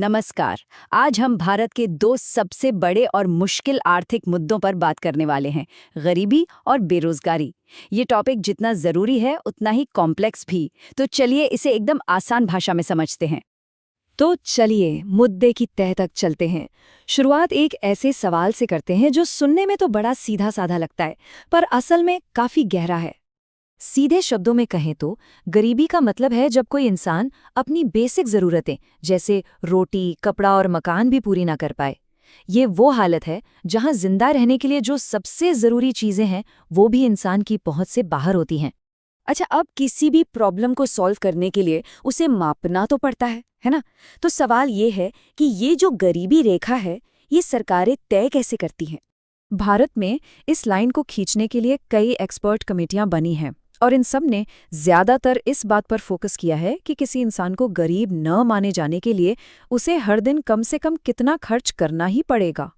नमस्कार। आज हम भारत के दो सबसे बड़े और मुश्किल आर्थिक मुद्दों पर बात करने वाले हैं, गरीबी और बेरोजगारी। ये टॉपिक जितना जरूरी है उतना ही कॉम्प्लेक्स भी। तो चलिए इसे एकदम आसान भाषा में समझते हैं। तो चलिए मुद्दे की तह तक चलते हैं। शुरुआत एक ऐसे सवाल से करते हैं जो सुनने में तो बड़ा सीधा साधा लगता है, पर असल में काफी गहरा है। सीधे शब्दों में कहें तो गरीबी का मतलब है जब कोई इंसान अपनी बेसिक जरूरतें जैसे रोटी, कपड़ा और मकान भी पूरी ना कर पाए। ये वो हालत है जहां जिंदा रहने के लिए जो सबसे जरूरी चीजें हैं वो भी इंसान की पहुंच से बाहर होती हैं। अच्छा, अब किसी भी प्रॉब्लम को सॉल्व करने के लिए उसे मापना तो पड़ता है ना? तो सवाल ये है कि ये जो गरीबी रेखा है, ये सरकारें तय कैसे करती हैं? भारत में इस लाइन को खींचने के लिए कई एक्सपर्ट कमेटियां बनी हैं और इन सब ने ज्यादातर इस बात पर फोकस किया है कि किसी इंसान को गरीब न माने जाने के लिए उसे हर दिन कम से कम कितना खर्च करना ही पड़ेगा।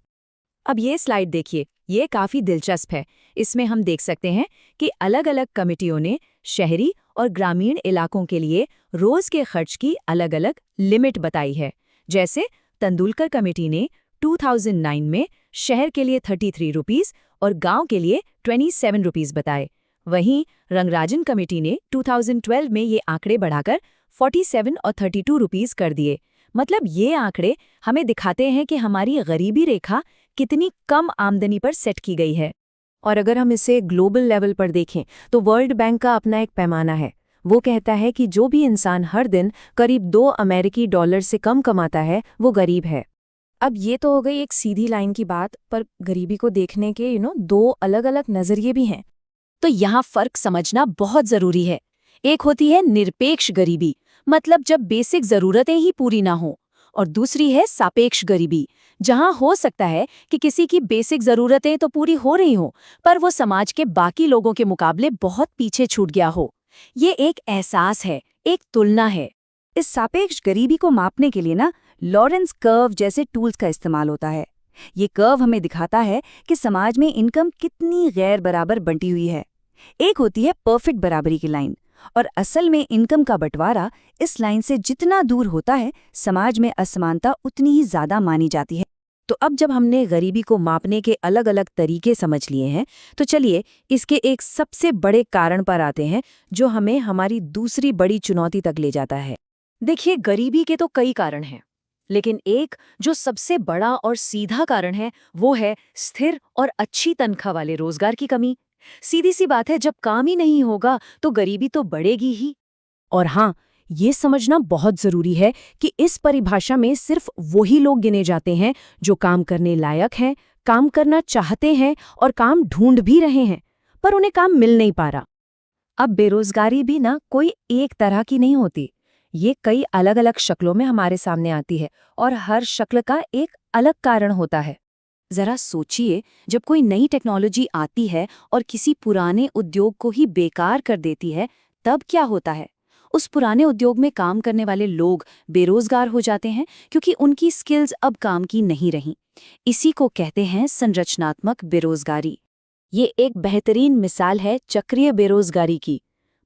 अब ये स्लाइड देखिए, ये काफी दिलचस्प है। इसमें हम देख सकते हैं कि अलग-अलग कमेटियों ने शहरी और ग्रामीण इलाकों के लिए रोज के खर्च की अलग-अलग लिमिट बताई है। जैसे तेंदुलकर कमेटी ने 2009 में शहर के लिए 33 रुपीस और गांव के लिए 27 रुपीस बताए। वहीं रंगराजन कमेटी ने 2012 में ये आंकड़े बढ़ाकर 47 और 32 रुपीस कर दिए। मतलब ये आंकड़े हमें दिखाते हैं कि हमारी गरीबी रेखा कितनी कम आमदनी पर सेट की गई है। और अगर हम इसे ग्लोबल लेवल पर देखें तो वर्ल्ड बैंक का अपना एक पैमाना है। वो कहता है कि जो भी इंसान हर दिन करीब 2 अमेरिकी डॉलर से कम कमाता है वो गरीब है। अब ये तो हो गई एक सीधी लाइन की बात, पर गरीबी को देखने के दो अलग-अलग नजरिए भी हैं। तो यहाँ फर्क समझना बहुत जरूरी है। एक होती है निरपेक्ष गरीबी, मतलब जब बेसिक जरूरतें ही पूरी ना हो, और दूसरी है सापेक्ष गरीबी, जहां हो सकता है कि किसी की बेसिक जरूरतें तो पूरी हो रही हो, पर वो समाज के बाकी लोगों के मुकाबले बहुत पीछे छूट गया हो। ये एक एहसास है, एक तुलना है। इस सापेक्ष गरीबी को मापने के लिए लॉरेंस कर्व जैसे टूल्स का इस्तेमाल होता है। ये कर्व हमें दिखाता है कि समाज में इनकम कितनी गैर बराबर बंटी हुई है। एक होती है परफेक्ट बराबरी की लाइन, और असल में इनकम का बंटवारा इस लाइन से जितना दूर होता है, समाज में असमानता उतनी ही ज्यादा मानी जाती है। तो अब जब हमने गरीबी को मापने के अलग अलग तरीके समझ लिए हैं, तो चलिए इसके एक सबसे बड़े कारण पर आते हैं जो हमें हमारी दूसरी बड़ी चुनौती तक ले जाता है। देखिए, गरीबी के तो कई कारण हैं, लेकिन एक जो सबसे बड़ा और सीधा कारण है वो है स्थिर और अच्छी तनख्वाह वाले रोजगार की कमी। सीधी सी बात है, जब काम ही नहीं होगा तो गरीबी तो बढ़ेगी ही। और हाँ, ये समझना बहुत जरूरी है कि इस परिभाषा में सिर्फ वही लोग गिने जाते हैं जो काम करने लायक हैं, काम करना चाहते हैं और काम ढूंढ भी रहे हैं, पर उन्हें काम मिल नहीं पा रहा। अब बेरोजगारी भी कोई एक तरह की नहीं होती। ये कई अलग अलग शक्लों में हमारे सामने आती है और हर शक्ल का एक अलग कारण होता है। जरा सोचिए, जब कोई नई टेक्नोलॉजी आती है और किसी पुराने उद्योग को ही बेकार कर देती है, तब क्या होता है? उस पुराने उद्योग में काम करने वाले लोग बेरोजगार हो जाते हैं क्योंकि उनकी स्किल्स अब काम की नहीं रहीं। इसी को कहते हैं संरचनात्मक बेरोजगारी। ये एक बेहतरीन मिसाल है चक्रीय बेरोजगारी की।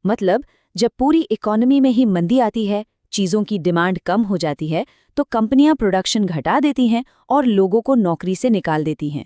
मतलब जब पूरी इकोनॉमी में ही मंदी आती है, चीजों की डिमांड कम हो जाती है, तो कंपनियां प्रोडक्शन घटा देती हैं और लोगों को नौकरी से निकाल देती हैं।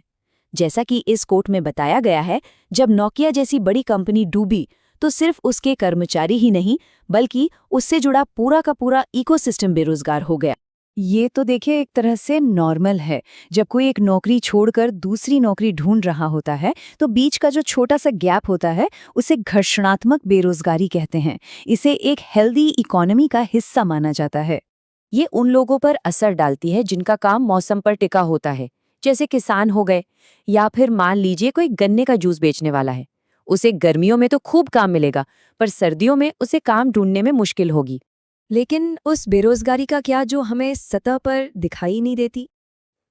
जैसा कि इस कोट में बताया गया है, जब नोकिया जैसी बड़ी कंपनी डूबी तो सिर्फ उसके कर्मचारी ही नहीं बल्कि उससे जुड़ा पूरा का पूरा इकोसिस्टम बेरोजगार हो गया। ये तो देखिए एक तरह से नॉर्मल है। जब कोई एक नौकरी छोड़कर दूसरी नौकरी ढूंढ रहा होता है तो बीच का जो छोटा सा गैप होता है उसे घर्षणात्मक बेरोजगारी कहते हैं। इसे एक हेल्दी इकोनॉमी का हिस्सा माना जाता है। ये उन लोगों पर असर डालती है जिनका काम मौसम पर टिका होता है, जैसे किसान हो गए, या फिर मान लीजिए कोई गन्ने का जूस बेचने वाला है। उसे गर्मियों में तो खूब काम मिलेगा, पर सर्दियों में उसे काम ढूंढने में मुश्किल होगी। लेकिन उस बेरोजगारी का क्या जो हमें सतह पर दिखाई नहीं देती?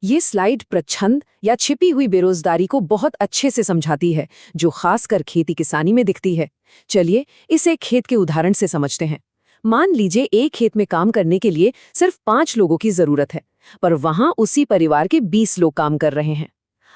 ये स्लाइड प्रच्छन्न या छिपी हुई बेरोजगारी को बहुत अच्छे से समझाती है, जो खासकर खेती किसानी में दिखती है। चलिए इसे खेत के उदाहरण से समझते हैं। मान लीजिए एक खेत में काम करने के लिए सिर्फ 5 लोगों की जरूरत है, पर वहां उसी परिवार के 20 लोग काम कर रहे हैं।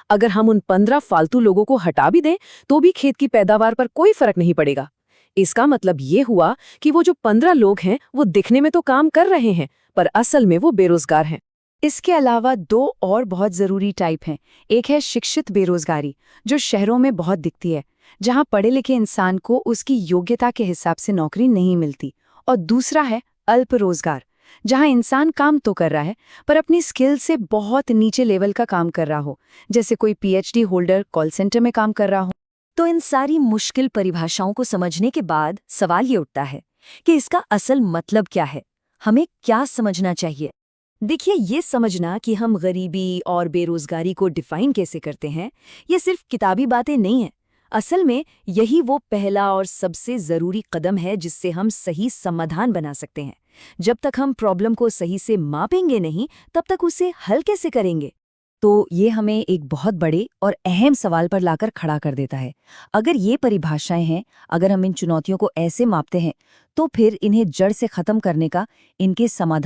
अगर हम उन 15 फालतू लोगों को हटा भी दें तो भी खेत की पैदावार पर कोई फर्क नहीं पड़ेगा। इसका मतलब ये हुआ कि वो जो 15 लोग हैं वो दिखने में तो काम कर रहे हैं, पर असल में वो बेरोजगार हैं। इसके अलावा 2 और बहुत ज़रूरी टाइप हैं। एक है शिक्षित बेरोजगारी, जो शहरों में बहुत दिखती है, जहां पढ़े लिखे इंसान को उसकी योग्यता के हिसाब से नौकरी नहीं मिलती। और दूसरा है अल्प रोजगार, जहां इंसान काम तो कर रहा है पर अपनी स्किल से बहुत नीचे लेवल का काम कर रहा हो, जैसे कोई पीएचडी होल्डर कॉल सेंटर में काम कर रहा हो। तो इन सारी मुश्किल परिभाषाओं को समझने के बाद सवाल ये उठता है कि इसका असल मतलब क्या है, हमें क्या समझना चाहिए। देखिए, ये समझना कि हम गरीबी और बेरोजगारी को डिफाइन कैसे करते हैं, ये सिर्फ किताबी बातें नहीं है। असल में यही वो पहला और सबसे ज़रूरी कदम है जिससे हम सही समाधान बना सकते हैं। जब तक हम प्रॉब्लम को सही से मापेंगे नहीं, तब तक उसे हल कैसे करेंगे। तो ये हमें एक बहुत बड़े और अहम सवाल पर लाकर खड़ा कर देता है। अगर ये परिभाषाएं हैं, अगर हम इन चुनौतियों को ऐसे मापते हैं, तो फिर इन्हें जड़ से खत्म करने का, इनके समाधान